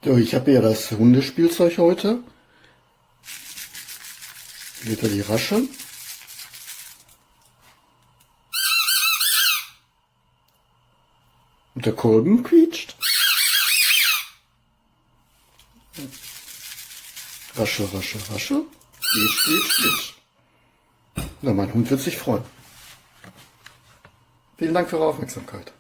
So, ich habe ja das Hundespielzeug heute. Wieder die Rasche. Und der Kolben quietscht. Rasche, rasche, rasche. Quietsch, quietsch, quietsch. Na, mein Hund wird sich freuen. Vielen Dank für eure Aufmerksamkeit.